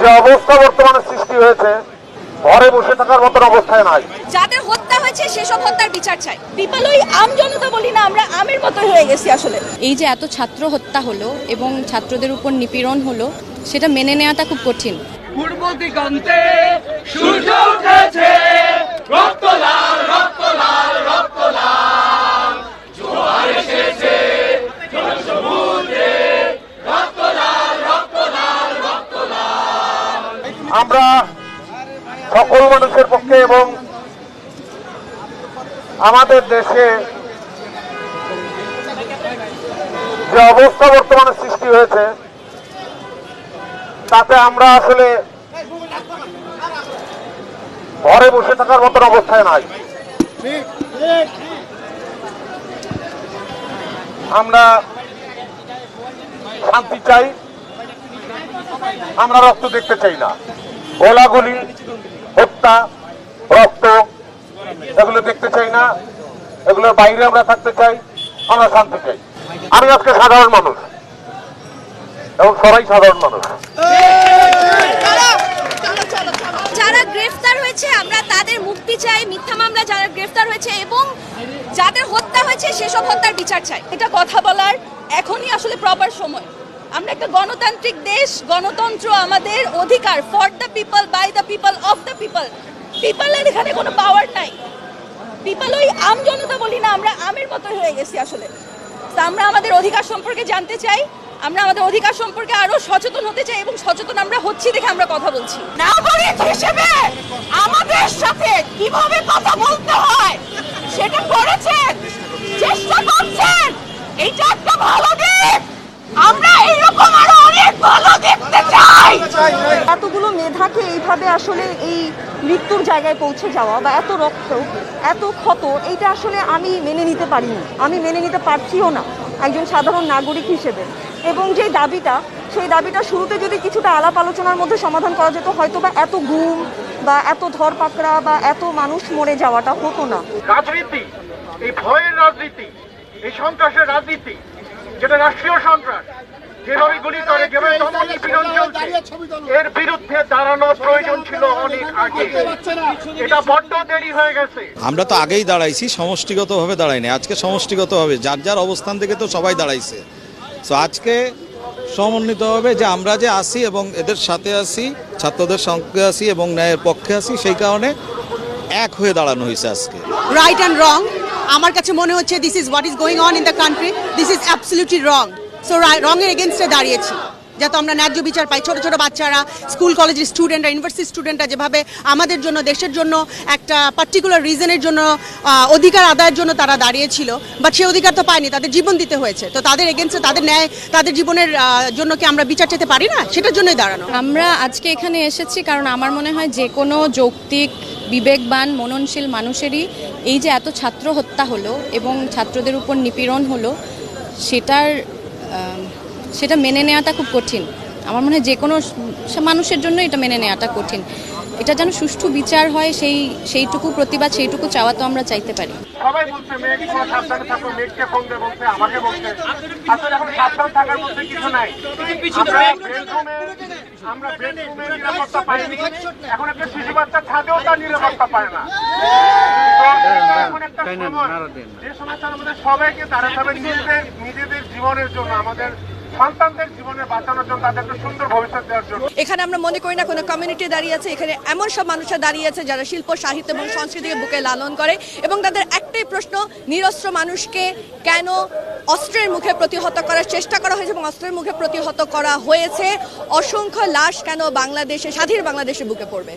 যে অবস্থা বর্তমানে সৃষ্টি হয়েছে, ঘরে বসে থাকার মতন অবস্থায় নাই। যাদের হত্যা হয়েছে সেসব হত্যার বিচার চাই। বিপাল ওই আম জনতা বলি না, আমরা আমের মতো হয়ে গেছি আসলে। এই যে এত ছাত্র হত্যা হলো এবং ছাত্রদের উপর নিপীড়ন হলো, সেটা মেনে নেওয়াটা খুব কঠিন। পূর্ব দিগন্তে সূর্য উঠেছে, রক্ত লাল রক্ত লাল রক্ত লাল, জোয়ার এসেছে জনসমুদ্রে, রক্ত লাল রক্ত লাল রক্ত লাল। আমরা সকল মানুষের পক্ষে এবং আমাদের দেশে যে অবস্থা বর্তমানে সৃষ্টি হয়েছে, তাতে আমরা আসলে ঘরে বসে থাকার মতন অবস্থায় নাই। আমরা শান্তি চাই, আমরা রক্ত দেখতে চাই না। গোলাগুলি, হত্যা, রক্ত এগুলো দেখতে চাই না। এগুলোর বাইরে আমরা থাকতে চাই, আমরা শান্তি চাই। আমি আজকে সাধারণ মানুষ এবং সবাই সাধারণ মানুষ। যারা গ্রেফতার হয়েছে আমরা তাদের মুক্তি চাই, মিথ্যা মামলা যারা গ্রেফতার হয়েছে এবং যাদের হত্যা হয়েছে সেসব হত্যার বিচার চাই। এটা কথা বলার এখনই আসলে প্রপার সময়। আমরা একটা গণতান্ত্রিক দেশ, গণতন্ত্র আমাদের অধিকার, for the people, by the people, of the people. পিপলের এখানে কোনো পাওয়ার নাই। পিপল ওই আম জনতা বলি না, আমরা আমের মতো হয়ে গেছি আসলে। তা আমরা আমাদের অধিকার সম্পর্কে জানতে চাই, আমরা আমাদের অধিকার সম্পর্কে আরো সচেতন হতে চাই এবং সচেতন আমরা হচ্ছি দেখে আমরা কথা বলছি। নাগরিক হিসেবে আমাদের সাথে কিভাবে কথা বলতে হয় সেটা করেছেন, চেষ্টা করছেন, এটা একটা ভালো দিক। আমরা এইরকম আরো অনেক ভালো দেখতে চাই। এতগুলো মেধাকে এইভাবে আসলে এই মৃত্যুর জায়গায় পৌঁছে যাওয়া বা এত রক্ত, এত ক্ষত, এইটা আসলে আমি মেনে নিতে পারিনি, আমি মেনে নিতে পারছিও না একজন সাধারণ নাগরিক হিসেবে। এবং যে দাবিটা, সেই দাবিটা শুরুতে যদি কিছুটা আলাপ আলোচনার মধ্যে সমাধান করা যেত, হয়তো বা এত গুম বা এত ধরপাকড়া বা এত মানুষ মরে যাওয়াটা হতো না। রাজনীতি, এই ভয়ের রাজনীতি, এই সন্ত্রাসের রাজনীতি, যেটা রাষ্ট্রীয় সন্ত্রাস, যেভাবে গুলি করে, যেভাবে দমন নিপীড়ন চলছে, এর বিরুদ্ধে দাঁড়ানোর প্রয়োজন ছিল অনেক আগে। এটা বড্ড দেরি হয়ে গেছে। আমরা তো আগেই দাঁড়াইছি, সমষ্টিগতভাবে দাঁড়াইনি। আজকে সমষ্টিগতভাবে যার যার অবস্থান থেকে তো সবাই দাঁড়াইছে। তো আজকে সমন্বিতভাবে যে আমরা যে আসি এবং এদের সাথে আসি, ছাত্রদের সঙ্গে আসি এবং ন্যায়ের পক্ষে আসি, সেই কারণে এক হয়ে দাঁড়ানো হয়েছে আজকে। রাইট অ্যান্ড রং, আমার কাছে মনে হচ্ছে this is what is going on in the country, this is absolutely wrong. So রঙের এগেনস্টে দাঁড়িয়েছি, যাতে আমরা ন্যায্য বিচার পাই। ছোট ছোট বাচ্চারা, স্কুল কলেজের স্টুডেন্টরা, ইউনিভার্সিটি স্টুডেন্টরা যেভাবে আমাদের জন্য, দেশের জন্য, একটা পার্টিকুলার রিজনের জন্য, অধিকার আদায়ের জন্য তারা দাঁড়িয়েছিল, বাট সে অধিকার তো পায়নি, তাদের জীবন দিতে হয়েছে। তো তাদের এগেনস্টে, তাদের ন্যায়, তাদের জীবনের জন্য কি আমরা বিচার চেতে পারি না? সেটার জন্যই দাঁড়ানো। আমরা আজকে এখানে এসেছি কারণ আমার মনে হয় যে কোনো যৌক্তিক, বিবেকবান, মননশীল মানুষেরই এই যে এত ছাত্র হত্যা হলো এবং ছাত্রদের উপর নিপীড়ন হলো, সেটা মেনে নেওয়াটা খুব কঠিন। আমার মনে হয় যে কোনো মানুষের জন্য এটা মেনে নেওয়াটা কঠিন। এটা যেন সুষ্ঠু বিচার হয়, সেইটুকু প্রতিবাদ, সেইটুকু চাওয়া তো আমরা চাইতে পারি। সবাই বলছে মেঘ সাবধানে থাকো, মেঘকে ফোন দিয়ে বলছে, আমাকে বলছে। আসলে এখন সাবধান থাকার মধ্যে কিছু নাই। আমরা বেডরুমে নিরাপত্তা পাইনি, এখন একটা শিশু বাচ্চা ছাদেও তার নিরাপত্তা পায় না। এখন একটা সময়, যে সময়টার মধ্যে সবাইকে দাঁড়াতে হবে নিজেদের জীবনের জন্য, আমাদের সন্তানদের জীবনে বাঁচানোর জন্য, তাদেরকে সুন্দর ভবিষ্যৎ দেওয়ার জন্য। এখানে আমরা মনে করি না কোনো কমিউনিটি দাঁড়িয়ে আছে, এখানে এমন সব মানুষরা দাঁড়িয়ে আছে যারা শিল্প, সাহিত্য এবং সংস্কৃতিকে বুকে লালন করে এবং তাদের একটাই প্রশ্ন, নিরস্ত্র মানুষকে কেন অস্ত্রের মুখে প্রতিহত করার চেষ্টা করা হয়েছে এবং অস্ত্রের মুখে প্রতিহত করা হয়েছে, অসংখ্য লাশ কেন বাংলাদেশে, স্বাধীন বাংলাদেশে বুকে পড়বে।